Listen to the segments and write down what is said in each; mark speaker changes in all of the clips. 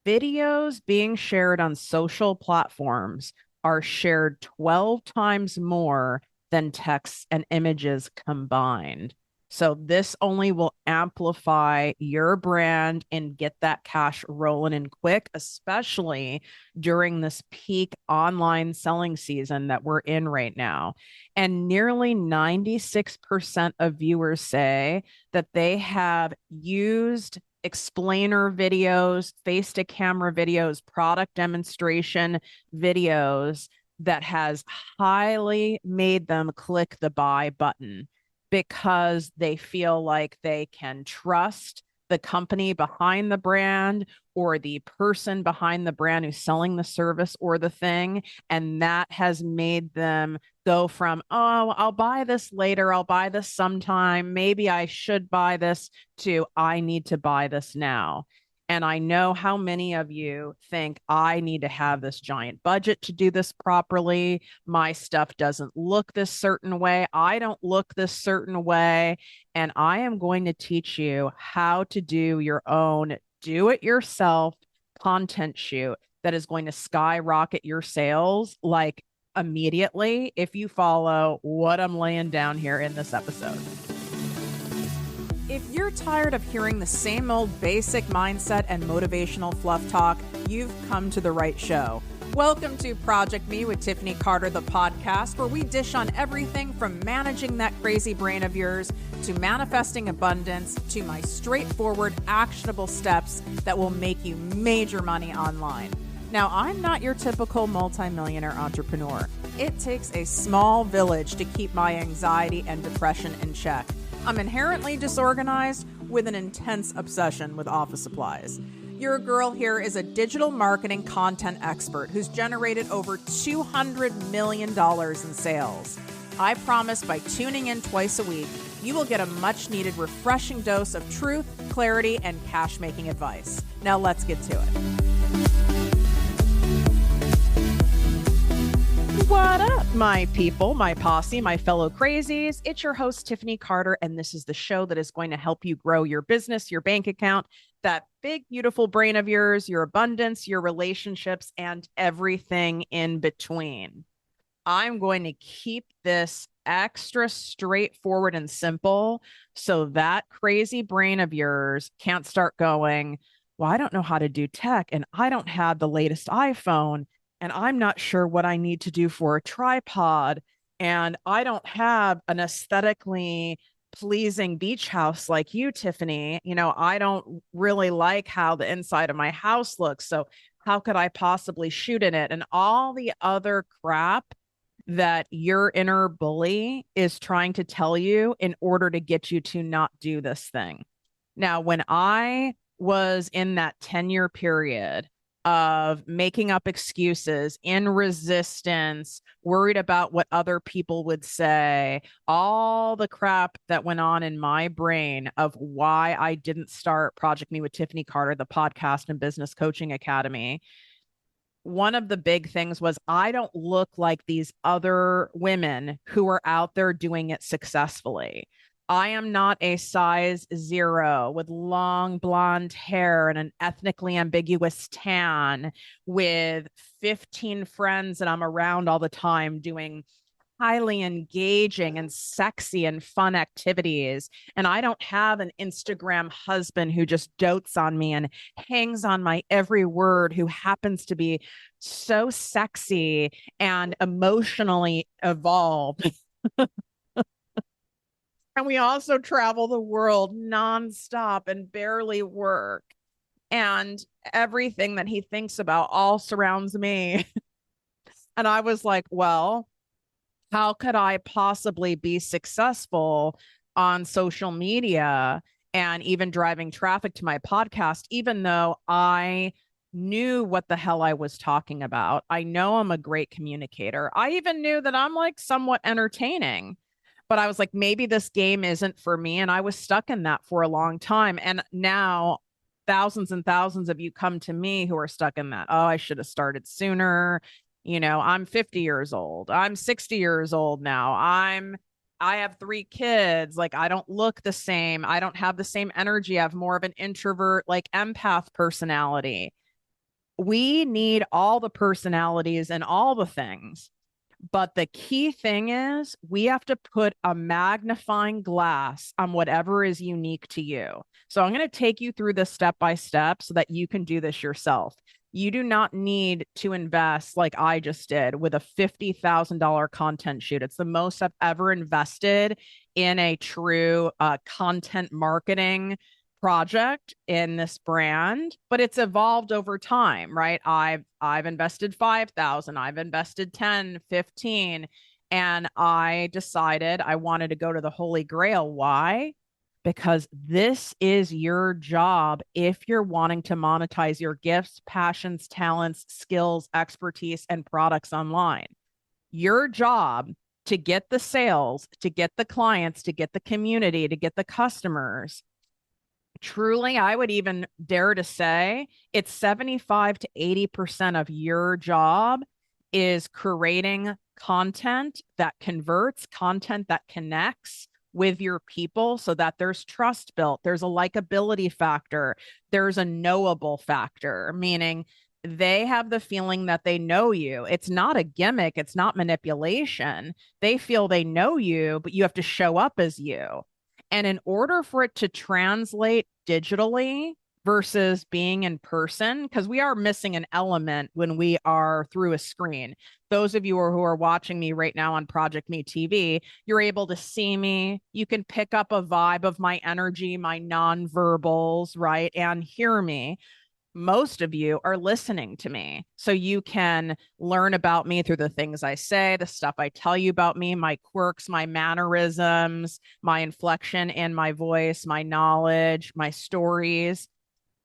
Speaker 1: videos being shared on social platforms are shared 12 times more than texts and images combined. So this only will amplify your brand and get that cash rolling in quick, especially during this peak online selling season that we're in right now. And nearly 96% of viewers say that they have used explainer videos, face to camera videos, product demonstration videos that has highly made them click the buy button because they feel like they can trust the company behind the brand or the person behind the brand who's selling the service or the thing. And that has made them go from, oh, I'll buy this later, I'll buy this sometime, maybe I should buy this, to I need to buy this now. And I know how many of you think I need to have this giant budget to do this properly. My stuff doesn't look this certain way. I don't look this certain way. And I am going to teach you how to do your own do it yourself content shoot that is going to skyrocket your sales like immediately if you follow what I'm laying down here in this episode. If you're tired of hearing the same old basic mindset and motivational fluff talk, you've come to the right show. Welcome to Project Me with Tiffany Carter, the podcast where we dish on everything from managing that crazy brain of yours to manifesting abundance to my straightforward, actionable steps that will make you major money online. Now, I'm not your typical multimillionaire entrepreneur. It takes a small village to keep my anxiety and depression in check. I'm inherently disorganized with an intense obsession with office supplies. Your girl here is a digital marketing content expert who's generated over $200 million in sales. I promise by tuning in twice a week, you will get a much needed refreshing dose of truth, clarity, and cash making advice. Now let's get to it. What up, my people, my posse, my fellow crazies? It's your host, Tiffany Carter, and this is the show that is going to help you grow your business, your bank account, that big, beautiful brain of yours, your abundance, your relationships, and everything in between. I'm going to keep this extra straightforward and simple so that crazy brain of yours can't start going, well, I don't know how to do tech, and I don't have the latest iPhone, and I'm not sure what I need to do for a tripod, and I don't have an aesthetically pleasing beach house like you, Tiffany. You know, I don't really like how the inside of my house looks, so how could I possibly shoot in it? And all the other crap that your inner bully is trying to tell you in order to get you to not do this thing. Now, when I was in that 10-year period of making up excuses, in resistance, worried about what other people would say, all the crap that went on in my brain of why I didn't start Project Me with Tiffany Carter, the podcast and business coaching academy. One of the big things was I don't look like these other women who are out there doing it successfully. I am not a size 0 with long blonde hair and an ethnically ambiguous tan with 15 friends that I'm around all the time doing highly engaging and sexy and fun activities. And I don't have an Instagram husband who just dotes on me and hangs on my every word, who happens to be so sexy and emotionally evolved. And we also travel the world nonstop and barely work. And everything that he thinks about all surrounds me. And I was like, well, how could I possibly be successful on social media and even driving traffic to my podcast, even though I knew what the hell I was talking about? I know I'm a great communicator. I even knew that I'm like somewhat entertaining. But I was like, maybe this game isn't for me. And I was stuck in that for a long time. And now thousands and thousands of you come to me who are stuck in that. Oh, I should have started sooner. You know, I'm 50 years old. I'm 60 years old now. I have 3 kids. Like, I don't look the same. I don't have the same energy. I have more of an introvert, like empath personality. We need all the personalities and all the things. But the key thing is we have to put a magnifying glass on whatever is unique to you. So I'm going to take you through this step by step so that you can do this yourself. You do not need to invest like I just did with a $50,000 content shoot. It's the most I've ever invested in a true content marketing project in this brand, but it's evolved over time, right? I've invested 5,000, I've invested 10, 15, and I decided I wanted to go to the Holy Grail. Why? Because this is your job if you're wanting to monetize your gifts, passions, talents, skills, expertise, and products online. Your job to get the sales, to get the clients, to get the community, to get the customers. Truly, I would even dare to say it's 75 to 80% of your job is creating content that converts, content that connects with your people so that there's trust built, there's a likability factor, there's a knowable factor, meaning they have the feeling that they know you. It's not a gimmick, it's not manipulation. They feel they know you, but you have to show up as you. And in order for it to translate digitally versus being in person, because we are missing an element when we are through a screen. Those of you who are watching me right now on ProjectME TV, you're able to see me. You can pick up a vibe of my energy, my nonverbals, right? And hear me. Most of you are listening to me. So you can learn about me through the things I say, the stuff I tell you about me, my quirks, my mannerisms, my inflection in my voice, my knowledge, my stories.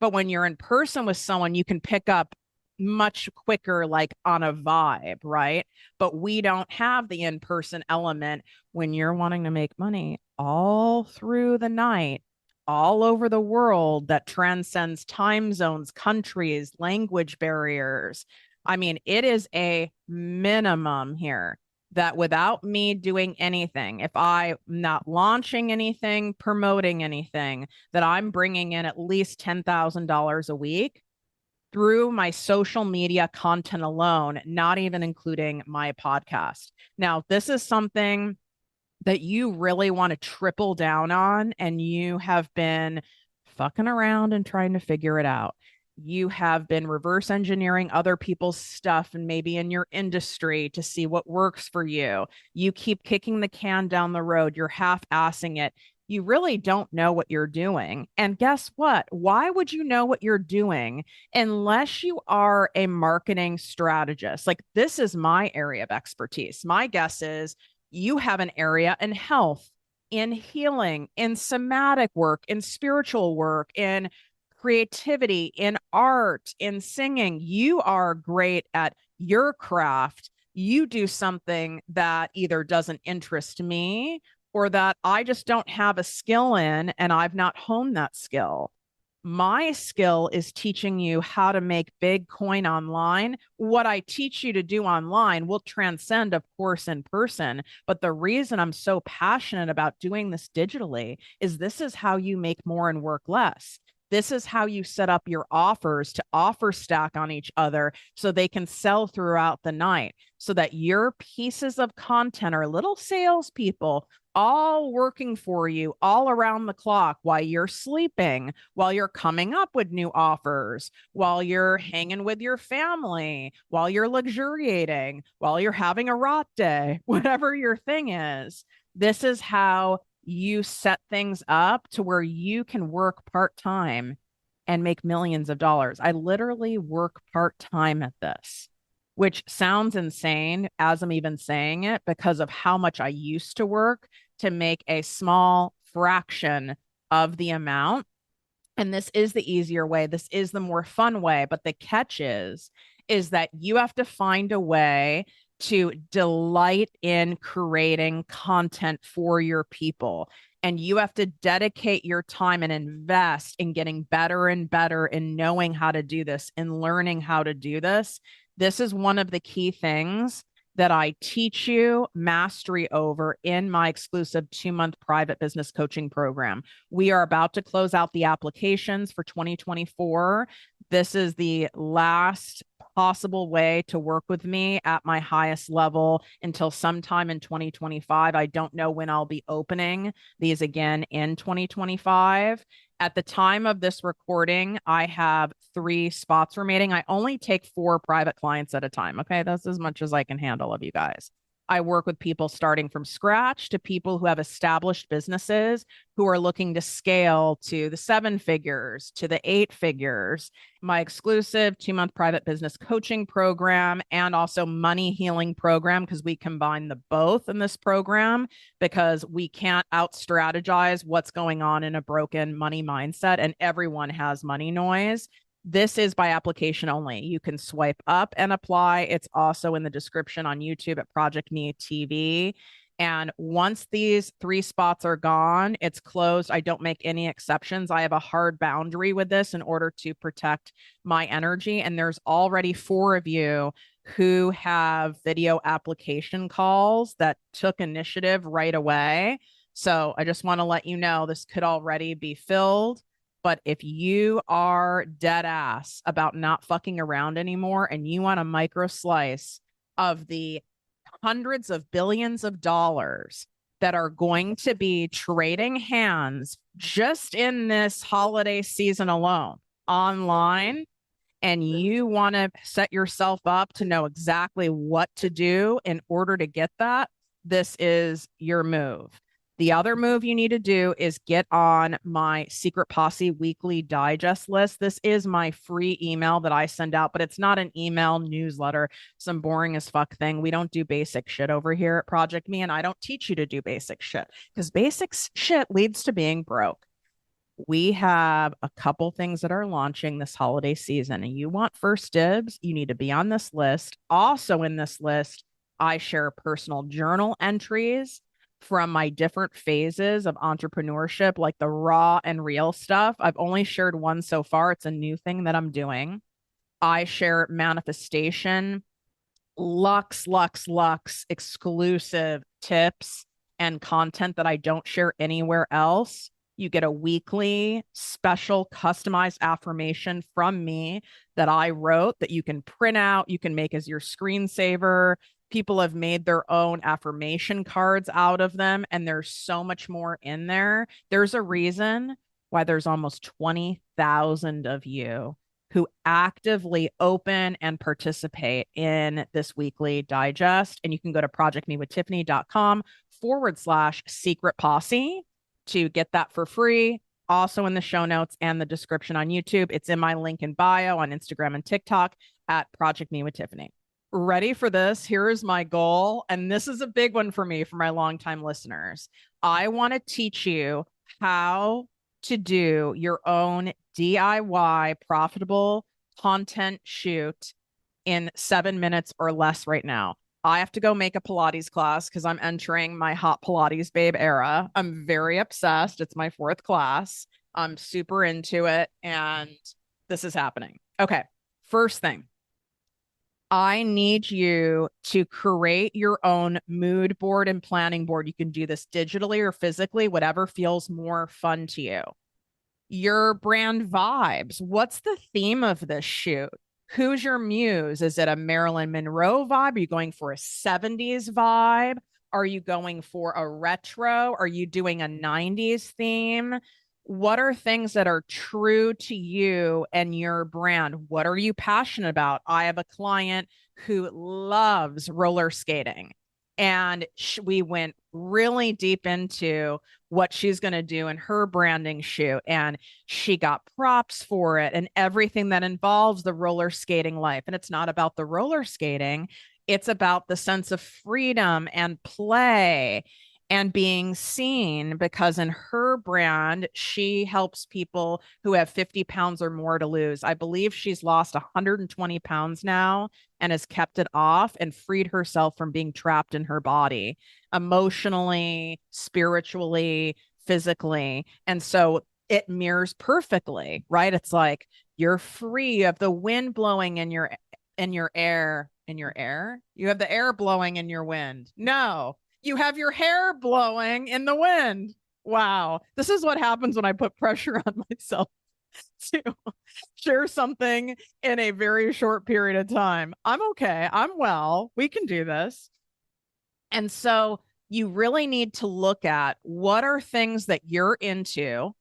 Speaker 1: But when you're in person with someone, you can pick up much quicker, like on a vibe, right? But we don't have the in-person element when you're wanting to make money all through the night, all over the world that transcends time zones, countries, language barriers. I mean, it is a minimum here that without me doing anything, if I'm not launching anything, promoting anything, that I'm bringing in at least $10,000 a week through my social media content alone, not even including my podcast. Now, this is something that you really want to triple down on, and you have been fucking around and trying to figure it out. You have been reverse engineering other people's stuff and maybe in your industry to see what works for you. You keep kicking the can down the road. You're half-assing it. You really don't know what you're doing. And guess what? Why would you know what you're doing unless you are a marketing strategist? Like, this is my area of expertise. My guess is you have an area in health, in healing, in somatic work, in spiritual work, in creativity, in art, in singing. You are great at your craft. You do something that either doesn't interest me or that I just don't have a skill in, and I've not honed that skill. My skill is teaching you how to make big coin online. What I teach you to do online will transcend, of course, in person. But the reason I'm so passionate about doing this digitally is this is how you make more and work less. This is how you set up your offers to offer stack on each other so they can sell throughout the night, so that your pieces of content are little salespeople all working for you all around the clock while you're sleeping, while you're coming up with new offers, while you're hanging with your family, while you're luxuriating, while you're having a rot day, whatever your thing is. This is how you set things up to where you can work part-time and make millions of dollars. I literally work part-time at this, which sounds insane as I'm even saying it because of how much I used to work to make a small fraction of the amount. And this is the easier way. This is the more fun way. But the catch is that you have to find a way to delight in creating content for your people. And you have to dedicate your time and invest in getting better and better in knowing how to do this and learning how to do this. This is one of the key things that I teach you mastery over in my exclusive 2-month private business coaching program. We are about to close out the applications for 2024. This is the last possible way to work with me at my highest level until sometime in 2025. I don't know when I'll be opening these again in 2025. At the time of this recording, I have 3 spots remaining. I only take 4 private clients at a time. Okay. That's as much as I can handle of you guys. I work with people starting from scratch to people who have established businesses who are looking to scale to the 7 figures, to the 8 figures. My exclusive 2-month private business coaching program and also money healing program, because we combine the both in this program because we can't out strategize what's going on in a broken money mindset, and everyone has money noise. This is by application only. You can swipe up and apply. It's also in the description on YouTube at ProjectME TV. And once these 3 spots are gone, it's closed. I don't make any exceptions. I have a hard boundary with this in order to protect my energy. And there's already 4 of you who have video application calls that took initiative right away. So I just want to let you know this could already be filled. But if you are dead ass about not fucking around anymore and you want a micro slice of the hundreds of billions of dollars that are going to be trading hands just in this holiday season alone online, and you want to set yourself up to know exactly what to do in order to get that, this is your move. The other move you need to do is get on my Secret Posse weekly digest list. This is my free email that I send out, but it's not an email newsletter, some boring as fuck thing. We don't do basic shit over here at ProjectME, and I don't teach you to do basic shit because basic shit leads to being broke. We have a couple things that are launching this holiday season, and you want first dibs, you need to be on this list. Also in this list, I share personal journal entries from my different phases of entrepreneurship, like the raw and real stuff. I've only shared one so far. It's a new thing that I'm doing. I share manifestation, lux exclusive tips and content that I don't share anywhere else. You get a weekly special customized affirmation from me that I wrote that you can print out, you can make as your screensaver. People have made their own affirmation cards out of them, and there's so much more in there. There's a reason why there's almost 20,000 of you who actively open and participate in this weekly digest. And you can go to projectmewithtiffany.com/secret posse to get that for free. Also in the show notes and the description on YouTube. It's in my link in bio on Instagram and TikTok at Project Me with Tiffany. Ready for this? Here is my goal. And this is a big one for me, for my longtime listeners. I want to teach you how to do your own DIY profitable content shoot in 7 minutes or less right now. I have to go make a Pilates class because I'm entering my hot Pilates babe era. I'm very obsessed. It's my 4th class. I'm super into it. And this is happening. Okay. First thing, I need you to create your own mood board and planning board. You can do this digitally or physically, whatever feels more fun to you. Your brand vibes. What's the theme of this shoot? Who's your muse? Is it a Marilyn Monroe vibe? Are you going for a 70s vibe? Are you going for a retro? Are you doing a 90s theme? What are things that are true to you and your brand? What are you passionate about? I have a client who loves roller skating, and we went really deep into what she's going to do in her branding shoot. And she got props for it and everything that involves the roller skating life. And it's not about the roller skating. It's about the sense of freedom and play and being seen, because in her brand, she helps people who have 50 pounds or more to lose. I believe she's lost 120 pounds now and has kept it off and freed herself from being trapped in her body, emotionally, spiritually, physically. And so it mirrors perfectly, right? It's like you're free of the wind blowing in your air. In your air? You have the air blowing in your wind. No. You have your hair blowing in the wind. Wow. This is what happens when I put pressure on myself. to share something in a very short period of time. I'm okay. I'm well. We can do this. And so you really need to look at what are things that you're into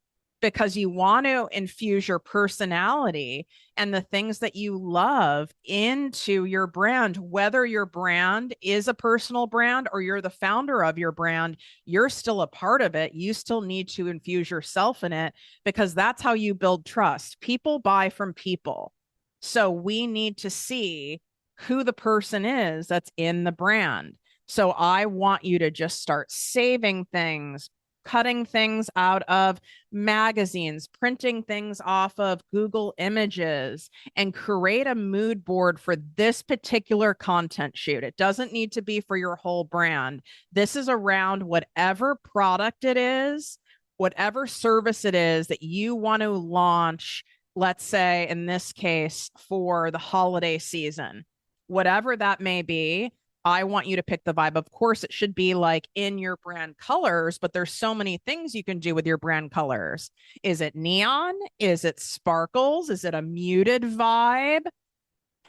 Speaker 1: because you want to infuse your personality and the things that you love into your brand, whether your brand is a personal brand or you're the founder of your brand, you're still a part of it. You still need to infuse yourself in it because that's how you build trust. People buy from people. So we need to see who the person is that's in the brand. So I want you to just start saving things, cutting things out of magazines, printing things off of Google Images, and create a mood board for this particular content shoot. It doesn't need to be for your whole brand. This is around whatever product it is, whatever service it is that you want to launch, let's say in this case, for the holiday season, whatever that may be. I want you to pick the vibe. Of course, it should be like in your brand colors, but there's so many things you can do with your brand colors. Is it neon? Is it sparkles? Is it a muted vibe?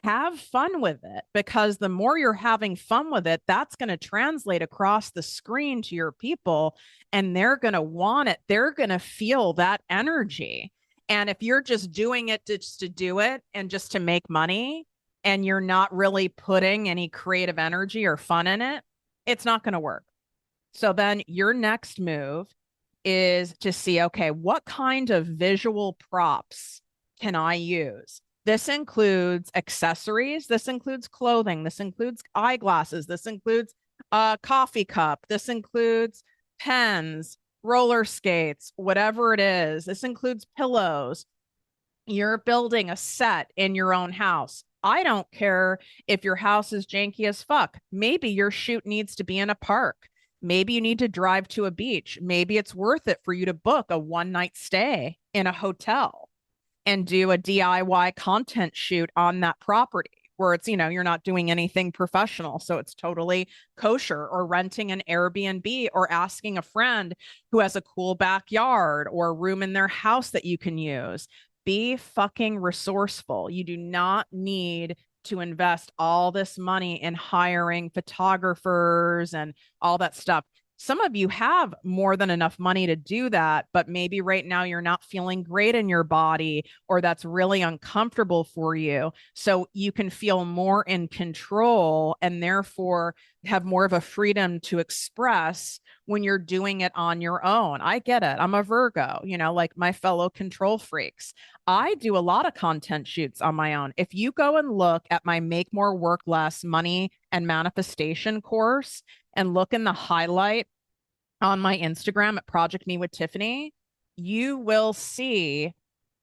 Speaker 1: Have fun with it because the more you're having fun with it, that's going to translate across the screen to your people and they're going to want it. They're going to feel that energy. And if you're just doing it just to do it and just to make money, and you're not really putting any creative energy or fun in it, it's not going to work. So then your next move is to see, okay, what kind of visual props can I use? This includes accessories. This includes clothing. This includes eyeglasses. This includes a coffee cup. This includes pens, roller skates, whatever it is. This includes pillows. You're building a set in your own house. I don't care if your house is janky as fuck. Maybe your shoot needs to be in a park. Maybe you need to drive to a beach. Maybe it's worth it for you to book a one-night stay in a hotel and do a DIY content shoot on that property where it's, you're not doing anything professional. So it's totally kosher, or renting an Airbnb or asking a friend who has a cool backyard or a room in their house that you can use. Be fucking resourceful. You do not need to invest all this money in hiring photographers and all that stuff. Some of you have more than enough money to do that, but maybe right now you're not feeling great in your body, or that's really uncomfortable for you. So you can feel more in control and therefore have more of a freedom to express when you're doing it on your own. I get it. I'm a Virgo, like my fellow control freaks. I do a lot of content shoots on my own. If you go and look at my Make More Work Less Money and Manifestation course and look in the highlight on my Instagram at ProjectME with Tiffany, you will see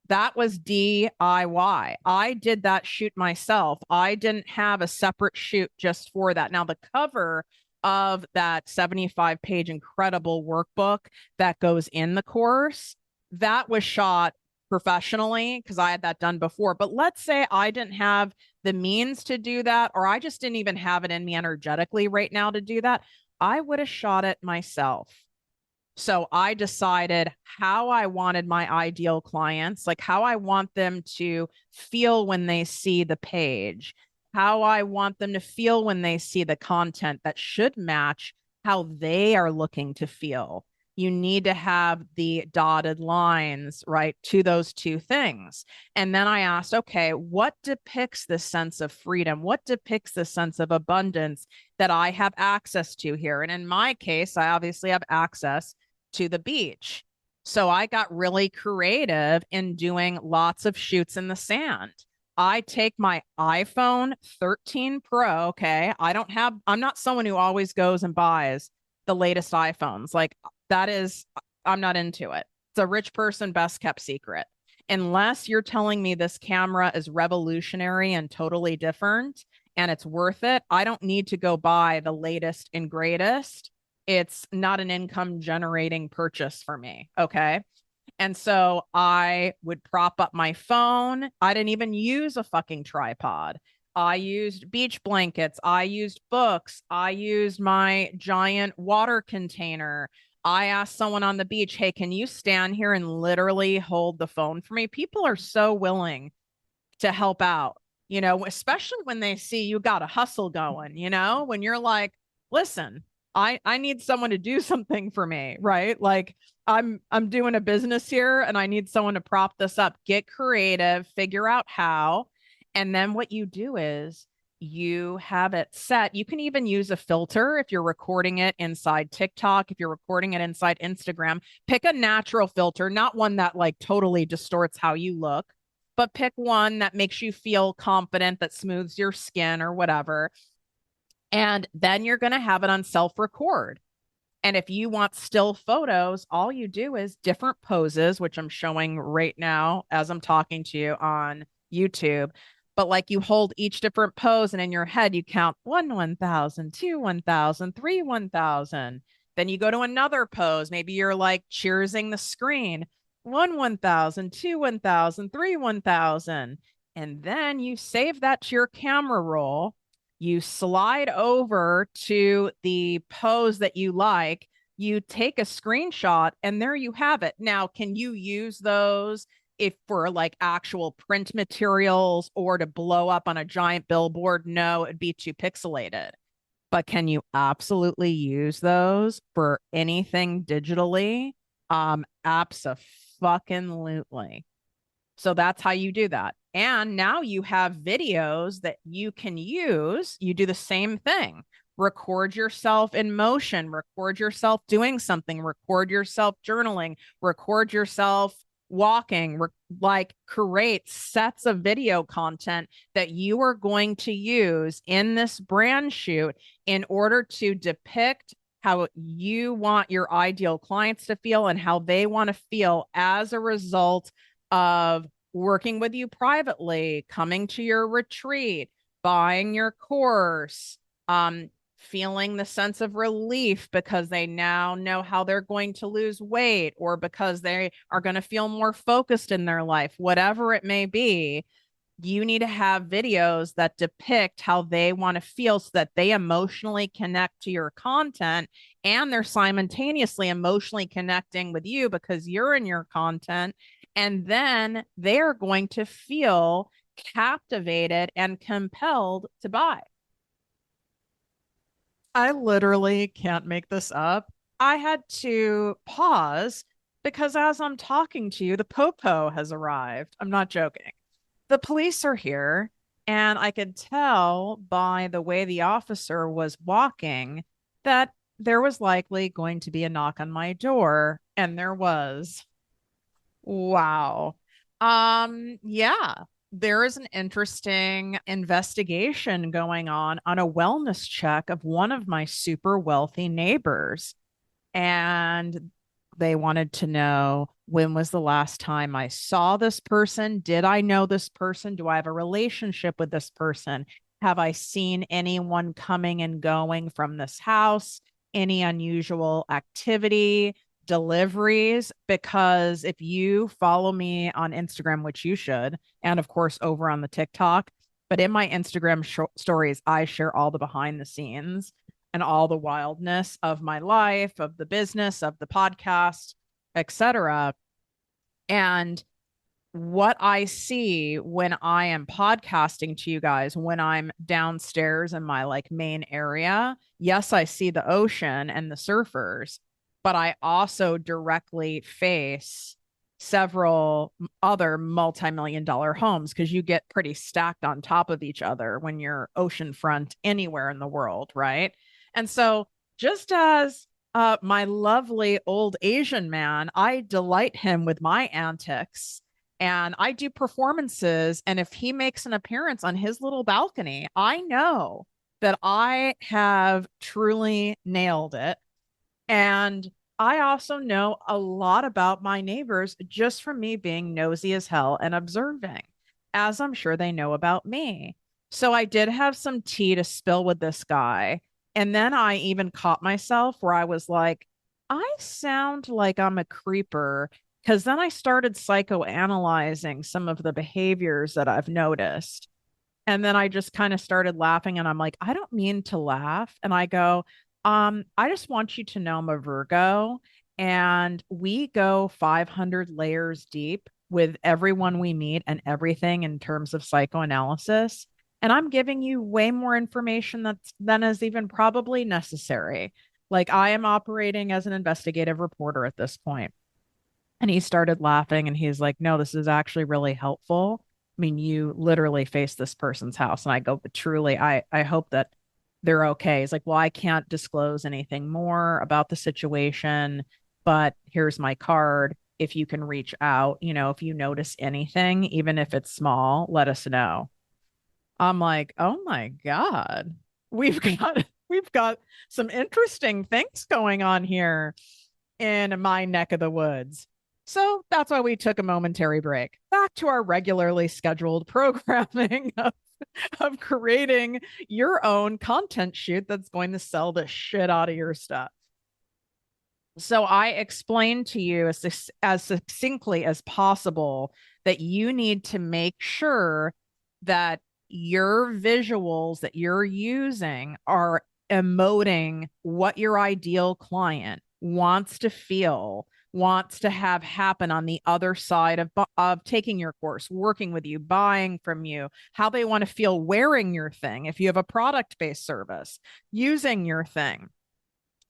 Speaker 1: that was DIY. I did that shoot myself. I didn't have a separate shoot just for that. Now, the cover of that 75-page incredible workbook that goes in the course, that was shot professionally because I had that done before. But let's say I didn't have the means to do that, or I just didn't even have it in me energetically right now to do that. I would have shot it myself. So I decided how I wanted my ideal clients, like how I want them to feel when they see the page, how I want them to feel when they see the content that should match how they are looking to feel. You need to have the dotted lines, right, to those two things. And then I asked, okay, what depicts this sense of freedom? What depicts this sense of abundance that I have access to here? And in my case, I obviously have access to the beach. So I got really creative in doing lots of shoots in the sand. I take my iPhone 13 Pro. Okay. I'm not someone who always goes and buys the latest iPhones. Like I'm not into it. It's a rich person, best kept secret. Unless you're telling me this camera is revolutionary and totally different and it's worth it, I don't need to go buy the latest and greatest. It's not an income generating purchase for me. Okay. And so I would prop up my phone. I didn't even use a fucking tripod. I used beach blankets. I used books. I used my giant water container. I asked someone on the beach, hey, can you stand here and literally hold the phone for me? People are so willing to help out, especially when they see you got a hustle going, when you're like, listen, I need someone to do something for me, right? Like I'm doing a business here and I need someone to prop this up. Get creative, figure out how. And then what you do is you have it set. You can even use a filter if you're recording it inside TikTok, if you're recording it inside Instagram. Pick a natural filter, not one that like totally distorts how you look, but pick one that makes you feel confident, that smooths your skin or whatever. And then you're going to have it on self record. And if you want still photos, all you do is different poses, which I'm showing right now as I'm talking to you on YouTube. But like you hold each different pose and in your head, you count 1,000, 2, 1,000, 3, 1,000. Then you go to another pose. Maybe you're like cheersing the screen. 1,000, 2, 1,000, 3, 1,000. And then you save that to your camera roll. You slide over to the pose that you like, you take a screenshot, and there you have it. Now, can you use those if for like actual print materials or to blow up on a giant billboard? No, it'd be too pixelated. But can you absolutely use those for anything digitally? Abso-fucking-lutely. So that's how you do that. And now you have videos that you can use. You do the same thing. Record yourself in motion, record yourself doing something, record yourself journaling, record yourself walking, like create sets of video content that you are going to use in this brand shoot in order to depict how you want your ideal clients to feel and how they want to feel as a result of working with you privately, coming to your retreat, buying your course, feeling the sense of relief because they now know how they're going to lose weight or because they are going to feel more focused in their life, whatever it may be. You need to have videos that depict how they want to feel so that they emotionally connect to your content and they're simultaneously emotionally connecting with you because you're in your content. And then they're going to feel captivated and compelled to buy. I literally can't make this up. I had to pause because as I'm talking to you, the popo has arrived. I'm not joking. The police are here, and I could tell by the way the officer was walking that there was likely going to be a knock on my door, and there was. Wow. Yeah, there is an interesting investigation going on a wellness check of one of my super wealthy neighbors. And they wanted to know, when was the last time I saw this person? Did I know this person? Do I have a relationship with this person? Have I seen anyone coming and going from this house? Any unusual activity, deliveries? Because if you follow me on Instagram, which you should, and of course over on the TikTok, but in my Instagram stories, I share all the behind the scenes and all the wildness of my life, of the business, of the podcast, etc. And what I see when I am podcasting to you guys, when I'm downstairs in my like main area, yes, I see the ocean and the surfers, but I also directly face several other multi-million dollar homes because you get pretty stacked on top of each other when you're oceanfront anywhere in the world, right? And so just as my lovely old Asian man, I delight him with my antics and I do performances. And if he makes an appearance on his little balcony, I know that I have truly nailed it. And I also know a lot about my neighbors just from me being nosy as hell and observing, as I'm sure they know about me. So I did have some tea to spill with this guy. And then I even caught myself where I was like, I sound like I'm a creeper. Because then I started psychoanalyzing some of the behaviors that I've noticed. And then I just kind of started laughing and I'm like, I don't mean to laugh. And I go, I just want you to know I'm a Virgo And we go 500 layers deep with everyone we meet and everything in terms of psychoanalysis. And I'm giving you way more information than is even probably necessary. Like I am operating as an investigative reporter at this point. And he started laughing and he's like, no, this is actually really helpful. I mean, you literally face this person's house. And I go, but truly, I hope that they're okay. He's like, well, I can't disclose anything more about the situation, but here's my card. If you can reach out, if you notice anything, even if it's small, let us know. I'm like, oh my God, we've got we've got some interesting things going on here in my neck of the woods. So that's why we took a momentary break. Back to our regularly scheduled programming of creating your own content shoot that's going to sell the shit out of your stuff. So I explained to you as succinctly as possible that you need to make sure that your visuals that you're using are emoting what your ideal client wants to feel, wants to have happen on the other side of taking your course, working with you, buying from you, how they want to feel wearing your thing. If you have a product-based service, using your thing.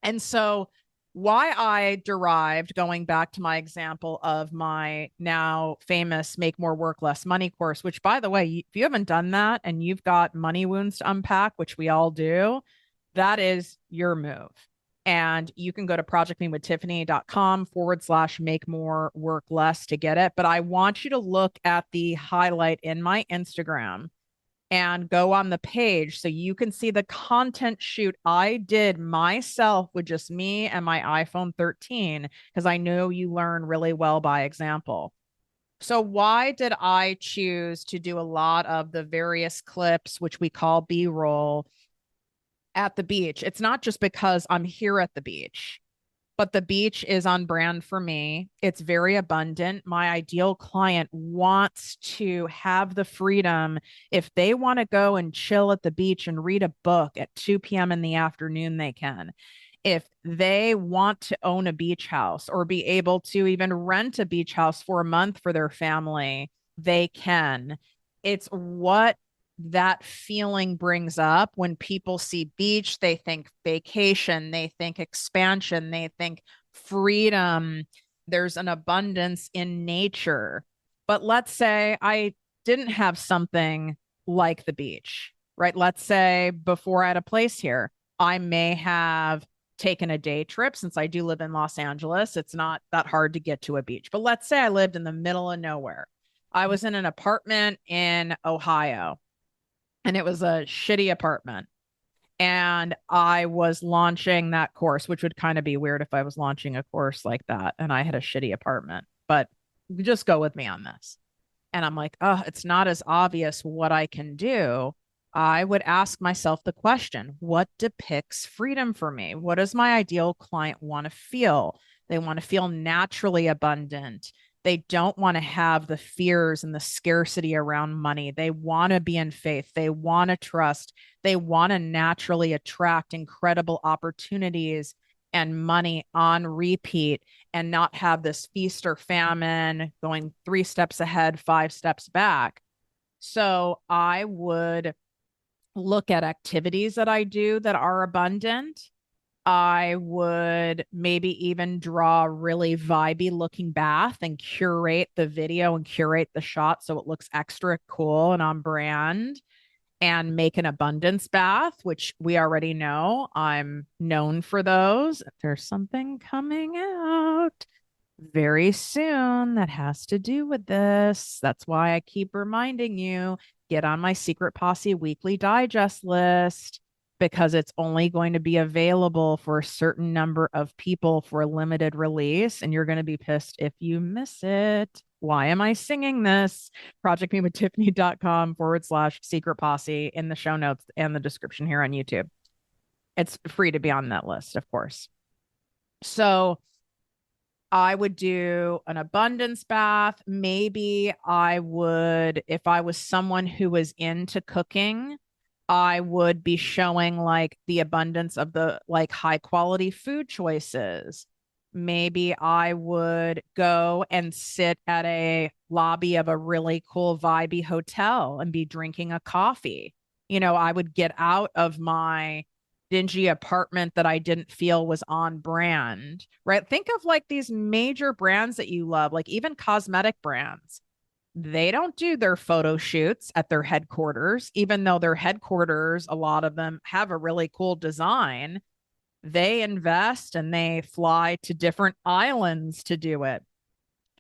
Speaker 1: And so why I derived, going back to my example of my now famous Make More Work Less Money course, which by the way, if you haven't done that and you've got money wounds to unpack, which we all do, that is your move. And you can go to projectmewithtiffany.com/make more work less to get it. But I want you to look at the highlight in my Instagram and go on the page so you can see the content shoot I did myself with just me and my iPhone 13, because I know you learn really well by example. So why did I choose to do a lot of the various clips, which we call B-roll, at the beach? It's not just because I'm here at the beach, but the beach is on brand for me. It's very abundant. My ideal client wants to have the freedom. If they want to go and chill at the beach and read a book at 2 p.m. in the afternoon, they can. If they want to own a beach house or be able to even rent a beach house for a month for their family, they can. It's what that feeling brings up when people see beach. They think vacation, they think expansion, they think freedom. There's an abundance in nature. But let's say I didn't have something like the beach, right? Let's say before I had a place here, I may have taken a day trip. Since I do live in Los Angeles, it's not that hard to get to a beach. But let's say I lived in the middle of nowhere. I was in an apartment in Ohio, and it was a shitty apartment. And I was launching that course, which would kind of be weird if I was launching a course like that and I had a shitty apartment, but just go with me on this. And I'm like, oh, it's not as obvious what I can do. I would ask myself the question, what depicts freedom for me? What does my ideal client want to feel? They want to feel naturally abundant. They don't want to have the fears and the scarcity around money. They want to be in faith. They want to trust. They want to naturally attract incredible opportunities and money on repeat and not have this feast or famine going 3 steps ahead, 5 steps back. So I would look at activities that I do that are abundant. I would maybe even draw a really vibey looking bath and curate the video and curate the shot so it looks extra cool and on brand, and make an abundance bath, which we already know. I'm known for those. There's something coming out very soon that has to do with this. That's why I keep reminding you, get on my Secret Posse weekly digest list, because it's only going to be available for a certain number of people for a limited release. And you're going to be pissed if you miss it. Why am I singing this? ProjectMeWithTiffany.com/secret posse in the show notes and the description here on YouTube. It's free to be on that list, of course. So I would do an abundance bath. Maybe I would, if I was someone who was into cooking, I would be showing like the abundance of the like high quality food choices. maybe I would go and sit at a lobby of a really cool vibey hotel and be drinking a coffee. I would get out of my dingy apartment that I didn't feel was on brand, right? Think of like these major brands that you love, like even cosmetic brands. They don't do their photo shoots at their headquarters, even though their headquarters, a lot of them have a really cool design. They invest and they fly to different islands to do it.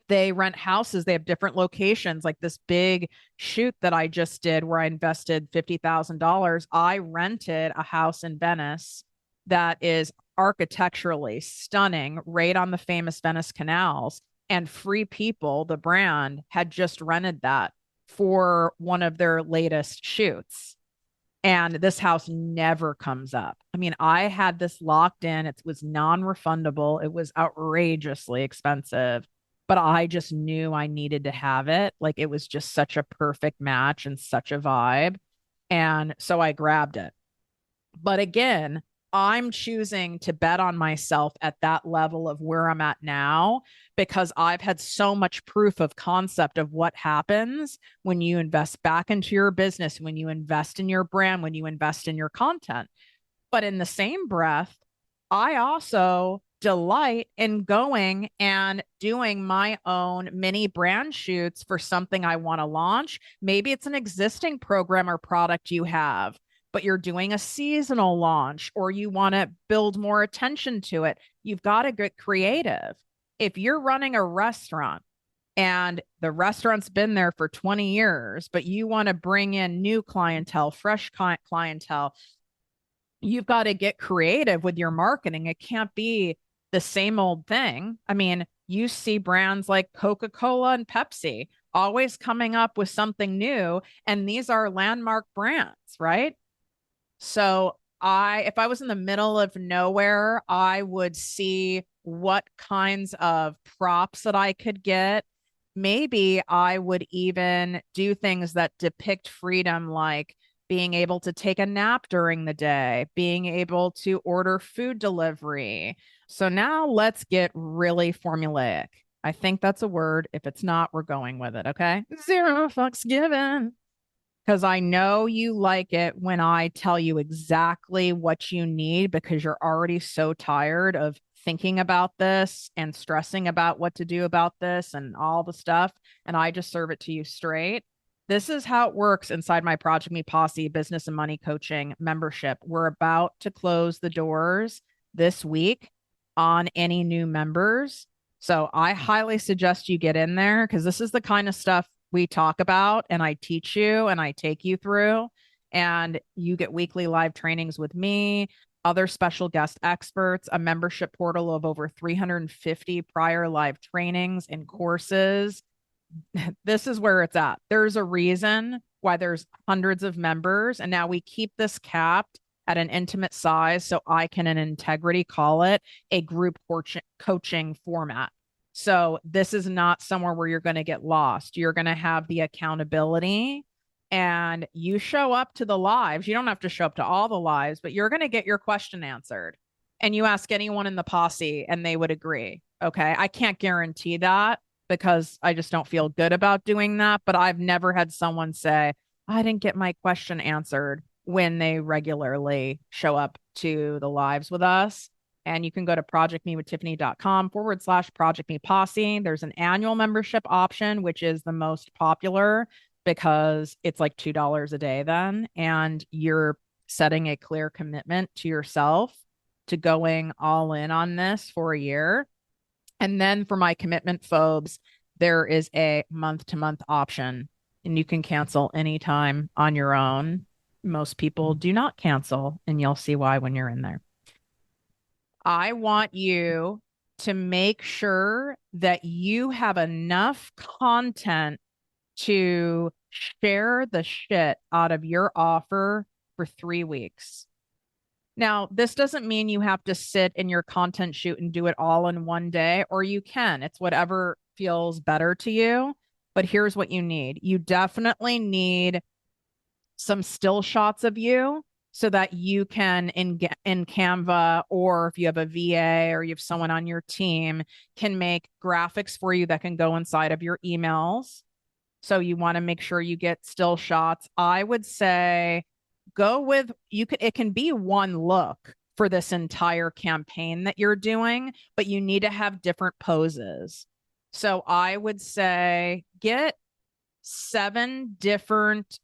Speaker 1: They rent houses. They have different locations. Like this big shoot that I just did where I invested $50,000. I rented a house in Venice that is architecturally stunning, right on the famous Venice canals. And Free People, the brand, had just rented that for one of their latest shoots. And this house never comes up. I mean, I had this locked in. It was non-refundable. It was outrageously expensive, but I just knew I needed to have it. Like it was just such a perfect match and such a vibe. And so I grabbed it. But again, I'm choosing to bet on myself at that level of where I'm at now because I've had so much proof of concept of what happens when you invest back into your business, when you invest in your brand, when you invest in your content. But in the same breath, I also delight in going and doing my own mini brand shoots for something I want to launch. Maybe it's an existing program or product you have, but you're doing a seasonal launch or you want to build more attention to it. You've got to get creative. If you're running a restaurant and the restaurant's been there for 20 years, but you want to bring in new clientele, fresh clientele, you've got to get creative with your marketing. It can't be the same old thing. I mean, you see brands like Coca-Cola and Pepsi always coming up with something new, and these are landmark brands, right? So if I was in the middle of nowhere, I would see what kinds of props that I could get. Maybe I would even do things that depict freedom, like being able to take a nap during the day, being able to order food delivery. So now let's get really formulaic. I think that's a word. If it's not, we're going with it. Okay. Zero fucks given. Because I know you like it when I tell you exactly what you need because you're already so tired of thinking about this and stressing about what to do about this and all the stuff. And I just serve it to you straight. This is how it works inside my ProjectME Posse business and money coaching membership. We're about to close the doors this week on any new members. So I highly suggest you get in there because this is the kind of stuff we talk about and I teach you and I take you through. And you get weekly live trainings with me, other special guest experts, a membership portal of over 350 prior live trainings and courses. This is where it's at. There's a reason why there's hundreds of members. And now we keep this capped at an intimate size so I can, in integrity, call it a group coaching format. So this is not somewhere where you're going to get lost. You're going to have the accountability and you show up to the lives. You don't have to show up to all the lives, but you're going to get your question answered. And you ask anyone in the posse and they would agree. Okay. I can't guarantee that because I just don't feel good about doing that. But I've never had someone say, I didn't get my question answered when they regularly show up to the lives with us. And you can go to projectmewithtiffany.com/Project Me Posse. There's an annual membership option, which is the most popular because it's like $2 a day then. And you're setting a clear commitment to yourself to going all in on this for a year. And then for my commitment phobes, there is a month-to-month option and you can cancel anytime on your own. Most people do not cancel, and you'll see why when you're in there. I want you to make sure that you have enough content to share the shit out of your offer for 3 weeks. Now, this doesn't mean you have to sit in your content shoot and do it all in one day, or you can. It's whatever feels better to you. But here's what you need. You definitely need some still shots of you so that you can in Canva, or if you have a VA or you have someone on your team, can make graphics for you that can go inside of your emails. So you want to make sure you get still shots. I would say go with it can be one look for this entire campaign that you're doing, but you need to have different poses. So I would say get 7 different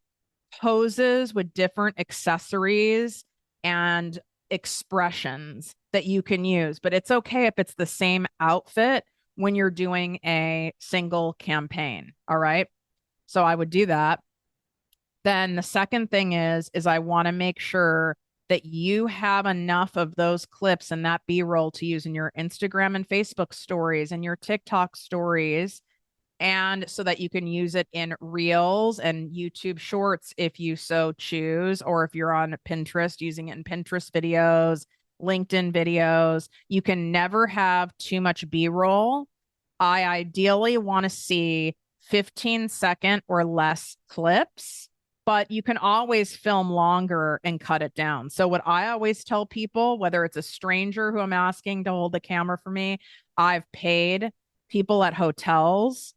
Speaker 1: poses with different accessories and expressions that you can use. But it's okay if it's the same outfit when you're doing a single campaign. All right. So I would do that. Then the second thing is I want to make sure that you have enough of those clips and that B-roll to use in your Instagram and Facebook stories and your TikTok stories, and so that you can use it in Reels and YouTube Shorts if you so choose, or if you're on Pinterest, using it in Pinterest videos, LinkedIn videos. You can never have too much B-roll. I ideally want to see 15-second or less clips, but you can always film longer and cut it down. So what I always tell people, whether it's a stranger who I'm asking to hold the camera for me, I've paid people at hotels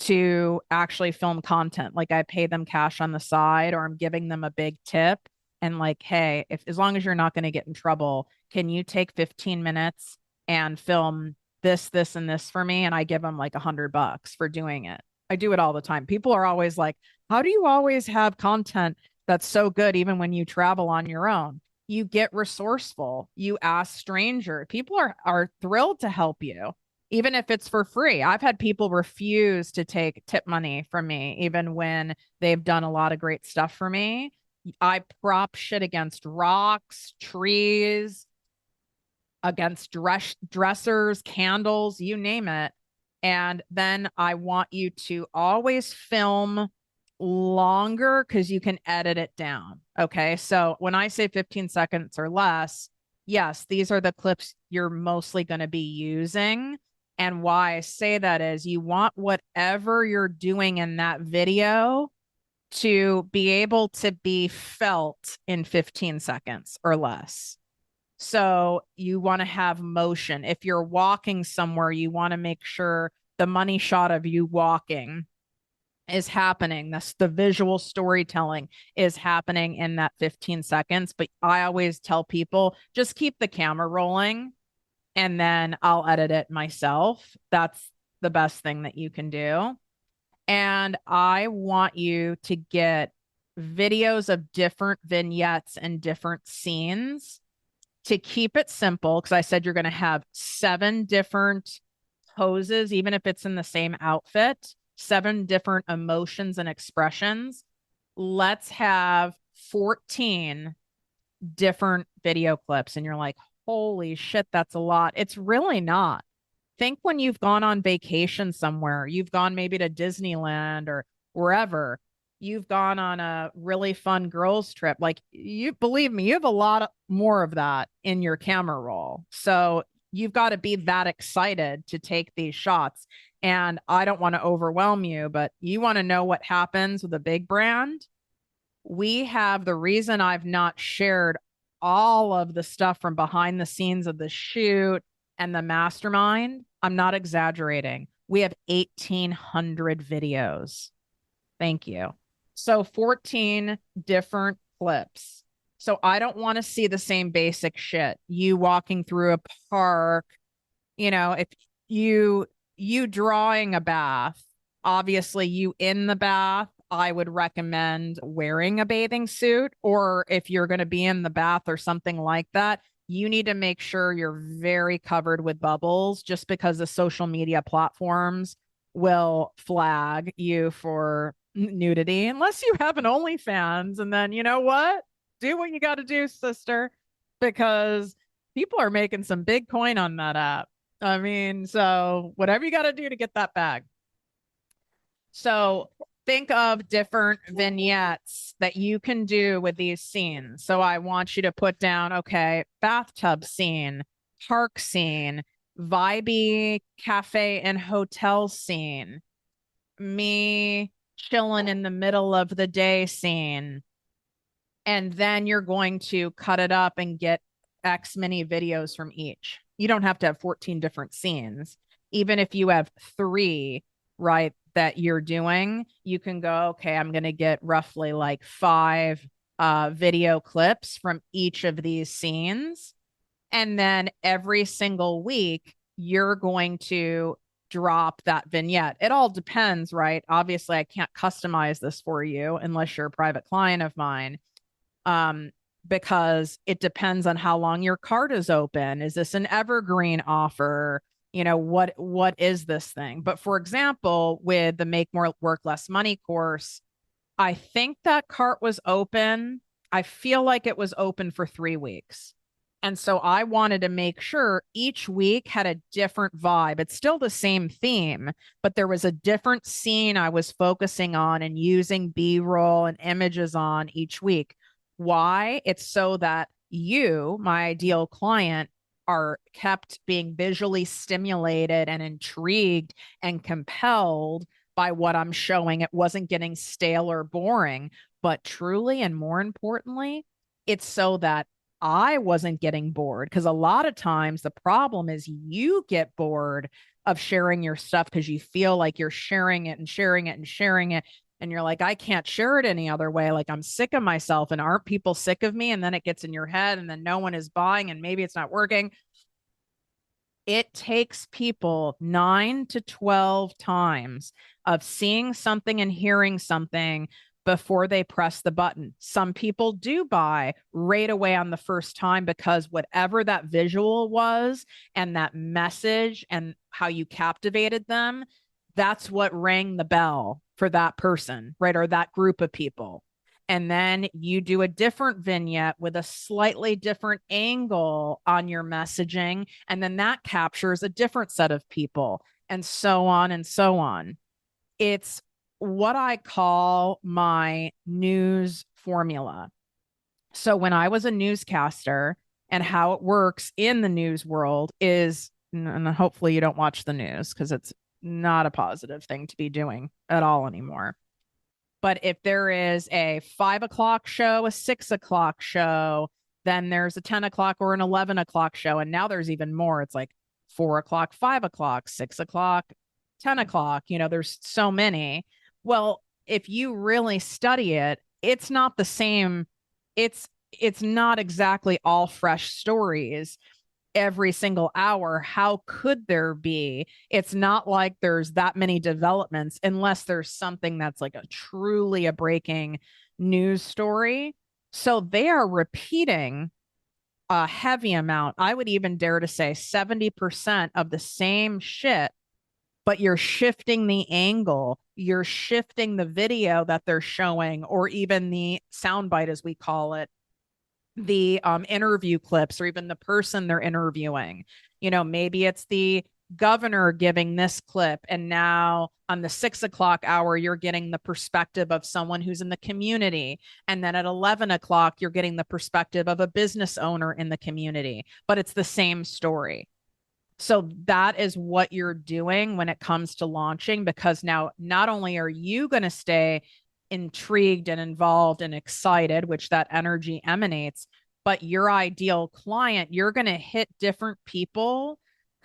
Speaker 1: to actually film content. Like I pay them cash on the side, or I'm giving them a big tip and like, hey, if as long as you're not going to get in trouble, can you take 15 minutes and film this, this, and this for me? And I give them like $100 for doing it. I do it all the time. People are always like, how do you always have content that's so good even when you travel on your own? You get resourceful. You ask stranger. People are thrilled to help you, even if it's for free. I've had people refuse to take tip money from me, even when they've done a lot of great stuff for me. I prop shit against rocks, trees, against dressers, candles, you name it. And then I want you to always film longer because you can edit it down. Okay. So when I say 15 seconds or less, yes, these are the clips you're mostly going to be using. And why I say that is you want whatever you're doing in that video to be able to be felt in 15 seconds or less. So you want to have motion. If you're walking somewhere, you want to make sure the money shot of you walking is happening. That's the visual storytelling is happening in that 15 seconds. But I always tell people just keep the camera rolling and then I'll edit it myself. That's the best thing that you can do. And I want you to get videos of different vignettes and different scenes to keep it simple. Because I said you're going to have 7 different poses, even if it's in the same outfit, 7 different emotions and expressions. Let's have 14 different video clips. And you're like, holy shit, that's a lot. It's really not. Think when you've gone on vacation somewhere, you've gone maybe to Disneyland or wherever, you've gone on a really fun girls trip. Like, you believe me, you have a lot more of that in your camera roll. So you've got to be that excited to take these shots. And I don't want to overwhelm you, but you want to know what happens with a big brand. We have the reason I've not shared all of the stuff from behind the scenes of the shoot and the mastermind. I'm not exaggerating. We have 1,800 videos. Thank you. So 14 different clips. So I don't want to see the same basic shit. You walking through a park, if you drawing a bath, obviously you in the bath, I would recommend wearing a bathing suit. Or if you're going to be in the bath or something like that, you need to make sure you're very covered with bubbles, just because the social media platforms will flag you for nudity unless you have an OnlyFans. And then, you know what? Do what you got to do, sister, because people are making some big coin on that app. I mean, so whatever you got to do to get that bag. So think of different vignettes that you can do with these scenes. So I want you to put down, okay, bathtub scene, park scene, vibey cafe and hotel scene, me chilling in the middle of the day scene, And then you're going to cut it up and get X many videos from each. You don't have to have 14 different scenes. Even if you have 3, right, that you're doing, you can go, okay, I'm going to get roughly like 5 video clips from each of these scenes. And then every single week, you're going to drop that vignette. It all depends, right? Obviously, I can't customize this for you unless you're a private client of mine, um, because it depends on how long your cart is open. Is this an evergreen offer? You know, what is this thing? But for example, with the Make More Work Less Money course, I think that cart was open. I feel like it was open for 3 weeks. And so I wanted to make sure each week had a different vibe. It's still the same theme, but there was a different scene I was focusing on and using B-roll and images on each week. Why? It's so that you, my ideal client, are kept being visually stimulated and intrigued and compelled by what I'm showing. It wasn't getting stale or boring, but truly, and more importantly, it's so that I wasn't getting bored. Because a lot of times the problem is you get bored of sharing your stuff because you feel like you're sharing it and sharing it and sharing it. And you're like, I can't share it any other way. Like, I'm sick of myself. And aren't people sick of me? And then it gets in your head, and then no one is buying, and maybe it's not working. It takes people 9 to 12 times of seeing something and hearing something before they press the button. Some people do buy right away on the first time because whatever that visual was and that message and how you captivated them, that's what rang the bell for that person, right? Or that group of people. And then you do a different vignette with a slightly different angle on your messaging. And then that captures a different set of people, and so on and so on. It's what I call my news formula. So when I was a newscaster, and how it works in the news world is, and hopefully you don't watch the news because it's not a positive thing to be doing at all anymore. But if there is a 5 o'clock show, a 6 o'clock show, then there's a 10 o'clock or an 11 o'clock show. And now there's even more. It's like 4 o'clock, 5 o'clock, 6 o'clock, 10 o'clock. You know, there's so many. Well, if you really study it, it's not the same. It's not exactly all fresh stories every single hour. How could there be? It's not like there's that many developments unless there's something that's like a truly a breaking news story. So they are repeating a heavy amount. I would even dare to say 70% of the same shit, but you're shifting the angle, you're shifting the video that they're showing, or even the soundbite, as we call it, the interview clips, or even the person they're interviewing. You know, maybe it's the governor giving this clip, and now on the 6 o'clock hour, you're getting the perspective of someone who's in the community. And then at 11 o'clock, you're getting the perspective of a business owner in the community, but it's the same story. So that is what you're doing when it comes to launching, because now not only are you going to stay intrigued and involved and excited, which that energy emanates, but your ideal client, you're going to hit different people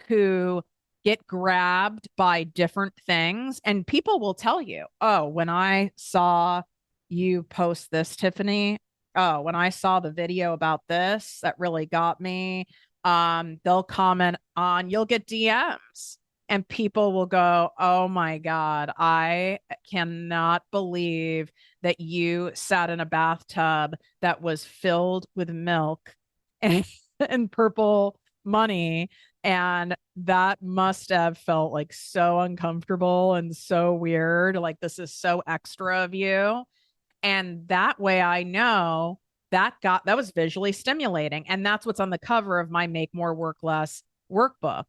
Speaker 1: who get grabbed by different things. And people will tell you, oh, when I saw you post this, Tiffany, oh, when I saw the video about this, that really got me. They'll comment on, you'll get DMs, and people will go, oh my God, I cannot believe that you sat in a bathtub that was filled with milk and, and purple money. And that must have felt like so uncomfortable and so weird. Like, this is so extra of you. And that way I know that was visually stimulating. And that's what's on the cover of my Make More Work Less workbook.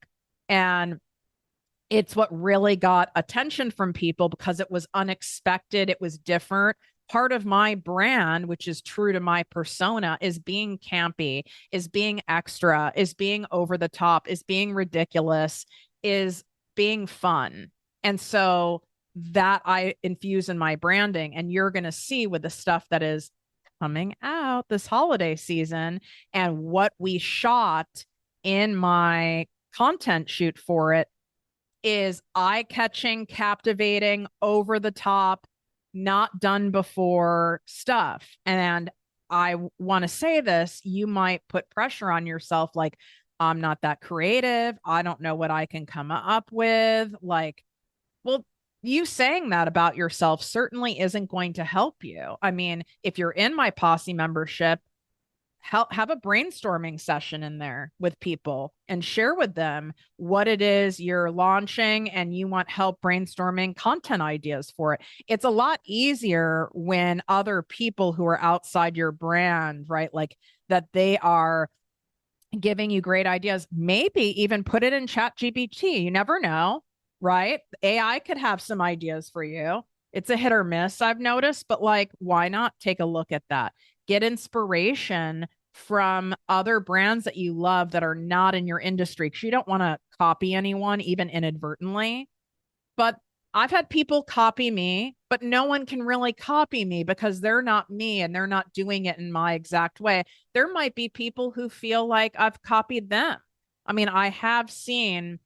Speaker 1: And it's what really got attention from people because it was unexpected. It was different. Part of my brand, which is true to my persona, is being campy, is being extra, is being over the top, is being ridiculous, is being fun. And so that I infuse in my branding. And you're going to see with the stuff that is coming out this holiday season. And what we shot in my content shoot for it is eye-catching, captivating, over the top, not done before stuff. And I want to say this, you might put pressure on yourself, like, I'm not that creative. I don't know what I can come up with. Like, well, you saying that about yourself certainly isn't going to help you. I mean, if you're in my posse membership, have a brainstorming session in there with people and share with them what it is you're launching and you want help brainstorming content ideas for it. It's a lot easier when other people who are outside your brand, right? Like that they are giving you great ideas. Maybe even put it in ChatGPT. You never know, right? AI could have some ideas for you. It's a hit or miss, I've noticed, but like, why not take a look at that? Get inspiration from other brands that you love that are not in your industry, because you don't want to copy anyone, even inadvertently. But I've had people copy me, but no one can really copy me because they're not me and they're not doing it in my exact way. There might be people who feel like I've copied them. I mean, I have seen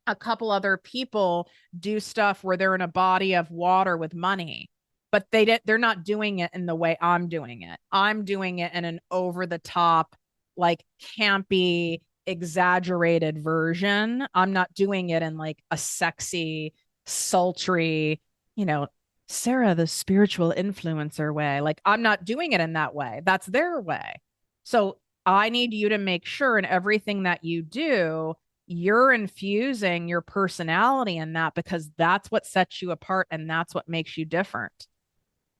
Speaker 1: a couple other people do stuff where they're in a body of water with money, but they're not doing it in the way I'm doing it. I'm doing it in an over the top, like campy, exaggerated version. I'm not doing it in like a sexy, sultry, you know, Sarah, the spiritual influencer way. Like, I'm not doing it in that way. That's their way. So I need you to make sure in everything that you do, you're infusing your personality in that, because that's what sets you apart and that's what makes you different.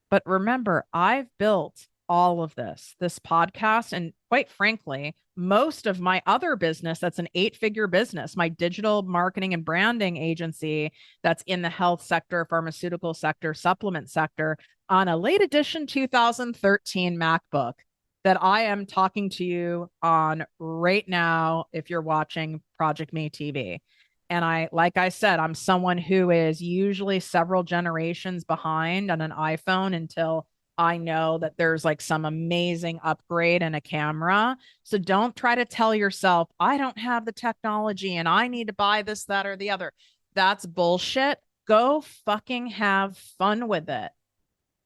Speaker 1: But remember, I've built all of this podcast, and quite frankly, most of my other business that's an 8-figure business, my digital marketing and branding agency that's in the health sector, pharmaceutical sector, supplement sector, on a late edition 2013 MacBook that I am talking to you on right now if you're watching ProjectME TV. And like I said, I'm someone who is usually several generations behind on an iPhone until I know that there's like some amazing upgrade in a camera. So don't try to tell yourself, I don't have the technology and I need to buy this, that, or the other. That's bullshit. Go fucking have fun with it.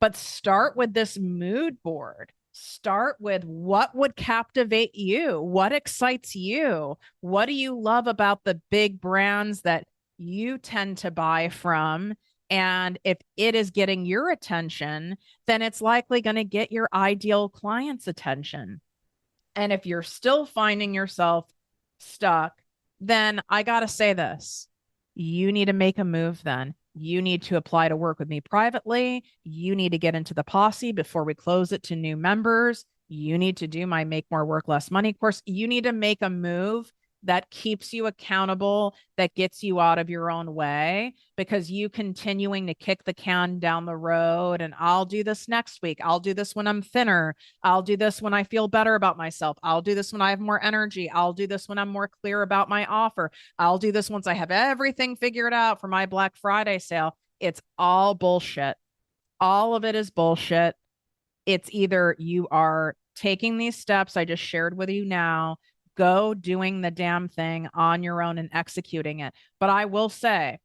Speaker 1: But start with this mood board. Start with what would captivate you? What excites you? What do you love about the big brands that you tend to buy from? And if it is getting your attention, then it's likely going to get your ideal client's attention. And if you're still finding yourself stuck, then I got to say this. You need to make a move then. You need to apply to work with me privately. You need to get into the posse before we close it to new members. You need to do my Make More Work Less Money course. You need to make a move that keeps you accountable, that gets you out of your own way, because you continuing to kick the can down the road and I'll do this next week. I'll do this when I'm thinner. I'll do this when I feel better about myself. I'll do this when I have more energy. I'll do this when I'm more clear about my offer. I'll do this once I have everything figured out for my Black Friday sale. It's all bullshit. All of it is bullshit. It's either you are taking these steps I just shared with you now, go doing the damn thing on your own and executing it. But I will say,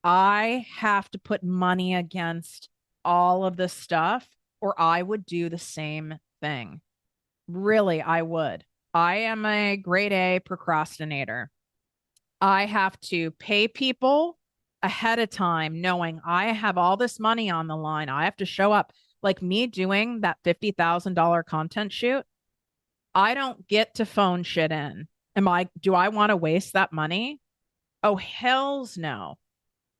Speaker 1: I have to put money against all of this stuff, or I would do the same thing. Really, I would. I am a grade A procrastinator. I have to pay people ahead of time, knowing I have all this money on the line. I have to show up. Like me doing that $50,000 content shoot, I don't get to phone shit in. Do I want to waste that money? Oh, hells no.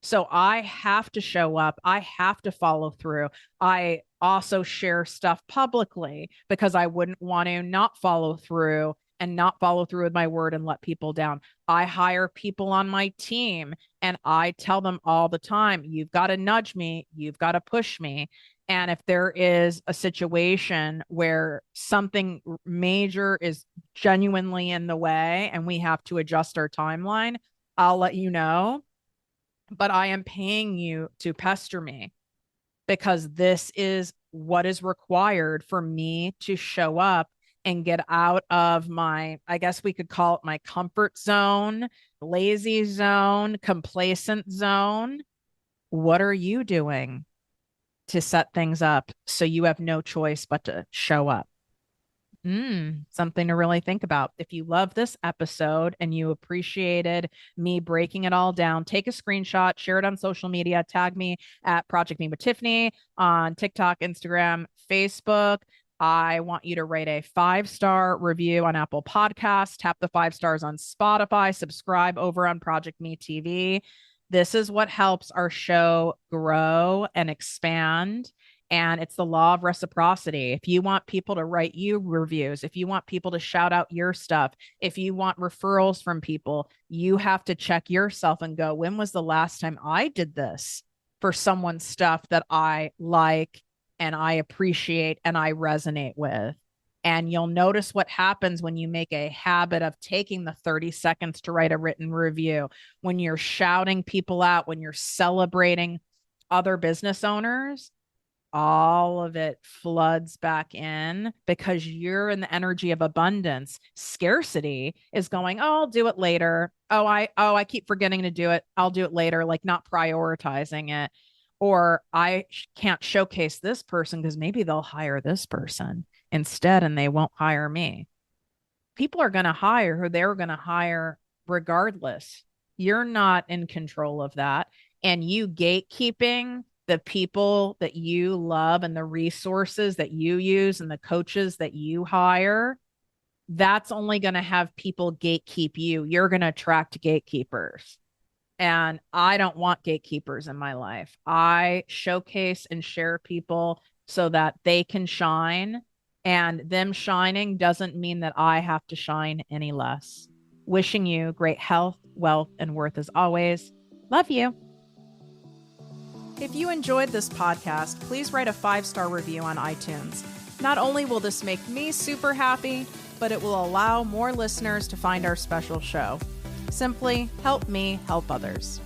Speaker 1: So I have to show up. I have to follow through. I also share stuff publicly because I wouldn't want to not follow through and not follow through with my word and let people down. I hire people on my team and I tell them all the time, you've got to nudge me. You've got to push me. And if there is a situation where something major is genuinely in the way and we have to adjust our timeline, I'll let you know. But I am paying you to pester me because this is what is required for me to show up and get out of my, I guess we could call it my comfort zone, lazy zone, complacent zone. What are you doing to set things up so you have no choice but to show up? Something to really think about. If you love this episode and you appreciated me breaking it all down, take a screenshot, share it on social media, tag me at ProjectME with Tiffany on TikTok, Instagram, Facebook. I want you to rate a 5-star review on Apple Podcasts, tap the 5 stars on Spotify, subscribe over on ProjectME TV. This is what helps our show grow and expand. And it's the law of reciprocity. If you want people to write you reviews, if you want people to shout out your stuff, if you want referrals from people, you have to check yourself and go, when was the last time I did this for someone's stuff that I like and I appreciate and I resonate with? And you'll notice what happens when you make a habit of taking the 30 seconds to write a written review, when you're shouting people out, when you're celebrating other business owners. All of it floods back in because you're in the energy of abundance. Scarcity is going, oh, I'll do it later. I keep forgetting to do it. I'll do it later, like not prioritizing it. Or I can't showcase this person because maybe they'll hire this person instead and they won't hire me. People are going to hire who they're going to hire regardless. You're not in control of that. And you gatekeeping the people that you love and the resources that you use and the coaches that you hire, that's only going to have people gatekeep you. You're going to attract gatekeepers. And I don't want gatekeepers in my life. I showcase and share people so that they can shine. And them shining doesn't mean that I have to shine any less. Wishing you great health, wealth, and worth as always. Love you. If you enjoyed this podcast, please write a 5-star review on iTunes. Not only will this make me super happy, but it will allow more listeners to find our special show. Simply help me help others.